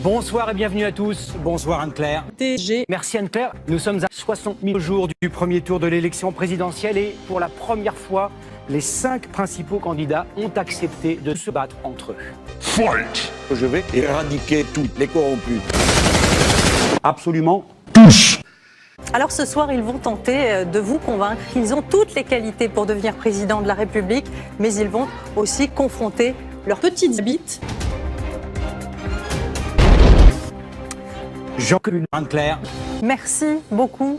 Bonsoir et bienvenue à tous. Bonsoir Anne-Claire. TG. Merci Anne-Claire. Nous sommes à 60 000 jours du premier tour de l'élection présidentielle et pour la première fois, les 5 principaux candidats ont accepté de se battre entre eux. Fight! Je vais éradiquer tous les corrompus. Absolument. Alors ce soir, ils vont tenter de vous convaincre qu'ils ont toutes les qualités pour devenir président de la République, mais ils vont aussi confronter leurs petites bites. Jean-Claude Anne-Claire. Merci beaucoup.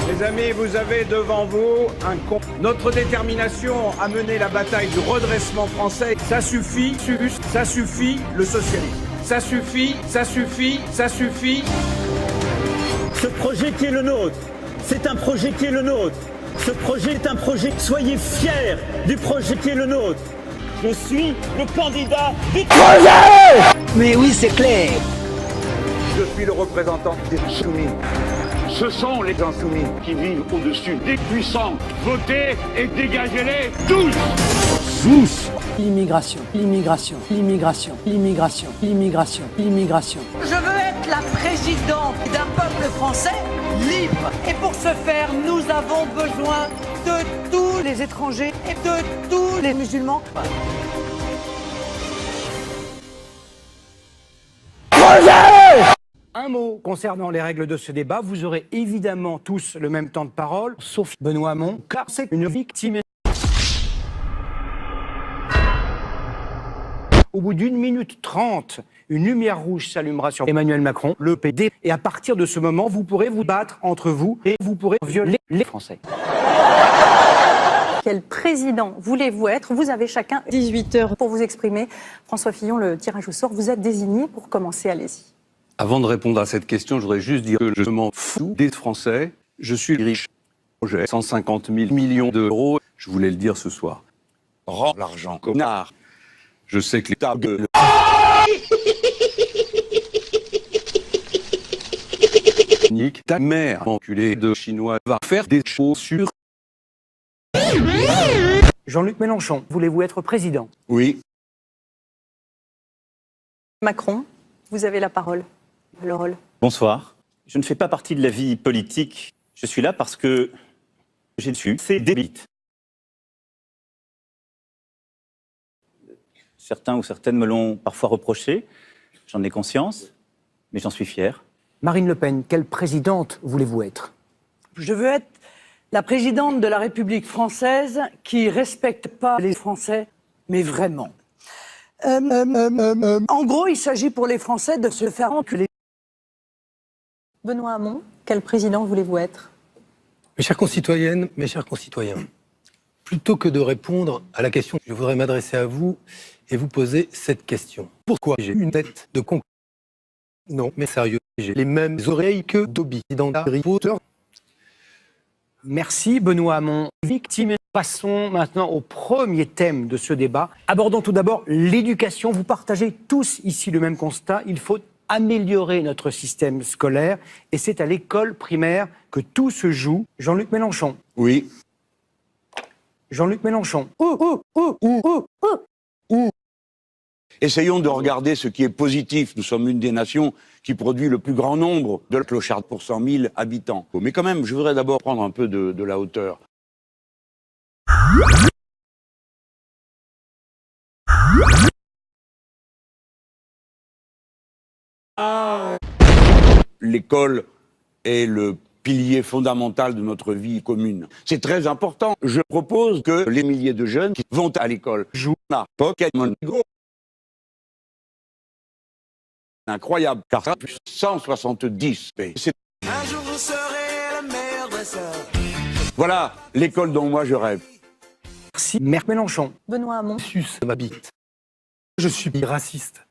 Les amis, vous avez devant vous un compte. Notre détermination à mener la bataille du redressement français, ça suffit, ça suffit, le socialisme. Ça suffit, ça suffit, ça suffit. Ce projet qui est le nôtre, c'est un projet qui est le nôtre. Ce projet est un projet. Soyez fiers du projet qui est le nôtre. Je suis le candidat du projet. Mais oui, c'est clair. Je suis le représentant des insoumis. Ce sont les insoumis qui vivent au-dessus des puissants. Votez et dégagez-les tous! Tous. L'immigration, l'immigration, l'immigration, l'immigration, l'immigration, l'immigration. Je veux être la présidente d'un peuple français libre. Et pour ce faire, nous avons besoin de tous les étrangers et de tous les musulmans. Un mot concernant les règles de ce débat. Vous aurez évidemment tous le même temps de parole, sauf Benoît Hamon, car c'est une victime. Au bout d'1 minute 30, une lumière rouge s'allumera sur Emmanuel Macron, le PD. Et à partir de ce moment, vous pourrez vous battre entre vous et vous pourrez violer les Français. Quel président voulez-vous être? Vous avez chacun 18 heures pour vous exprimer. François Fillon, le tirage au sort, vous êtes désigné pour commencer. Allez-y. Avant de répondre à cette question, je voudrais juste dire que je m'en fous des Français. Je suis riche. J'ai 150 000 millions d'euros. Je voulais le dire ce soir. Rends l'argent, connard. Je sais que l'État gueule. Nique ta mère, enculé de Chinois, va faire des choses sur. Jean-Luc Mélenchon, voulez-vous être président? Oui. Macron, vous avez la parole. Le rôle. Bonsoir. Je ne fais pas partie de la vie politique. Je suis là parce que j'ai su ces débites. Certains ou certaines me l'ont parfois reproché. J'en ai conscience, mais j'en suis fier. Marine Le Pen, quelle présidente voulez-vous être? Je veux être la présidente de la République française qui respecte pas les Français, mais vraiment. En gros, il s'agit pour les Français de se faire enculer. Benoît Hamon, quel président voulez-vous être? Mes chères concitoyennes, mes chers concitoyens, plutôt que de répondre à la question, je voudrais m'adresser à vous et vous poser cette question. Pourquoi j'ai une tête de con? Non, mais sérieux, j'ai les mêmes oreilles que Dobby dans Harry Potter. Merci Benoît Hamon. Victime. Passons maintenant au premier thème de ce débat. Abordons tout d'abord l'éducation. Vous partagez tous ici le même constat. Il faut améliorer notre système scolaire et c'est à l'école primaire que tout se joue. Jean-Luc Mélenchon. Oui. Jean-Luc Mélenchon. Essayons de regarder ce qui est positif. Nous sommes une des nations qui produit le plus grand nombre de clochards pour 100 000 habitants. Mais quand même, je voudrais d'abord prendre un peu de la hauteur. L'école est le pilier fondamental de notre vie commune. C'est très important. Je propose que les milliers de jeunes qui vont à l'école jouent à Pokémon Go. Incroyable, car ça plus 170 p. Un jour vous serez la mère dresseur. Voilà l'école dont moi je rêve. Merci. Maire Mélenchon. Benoît Hamon. Suce ma bite. Je suis raciste.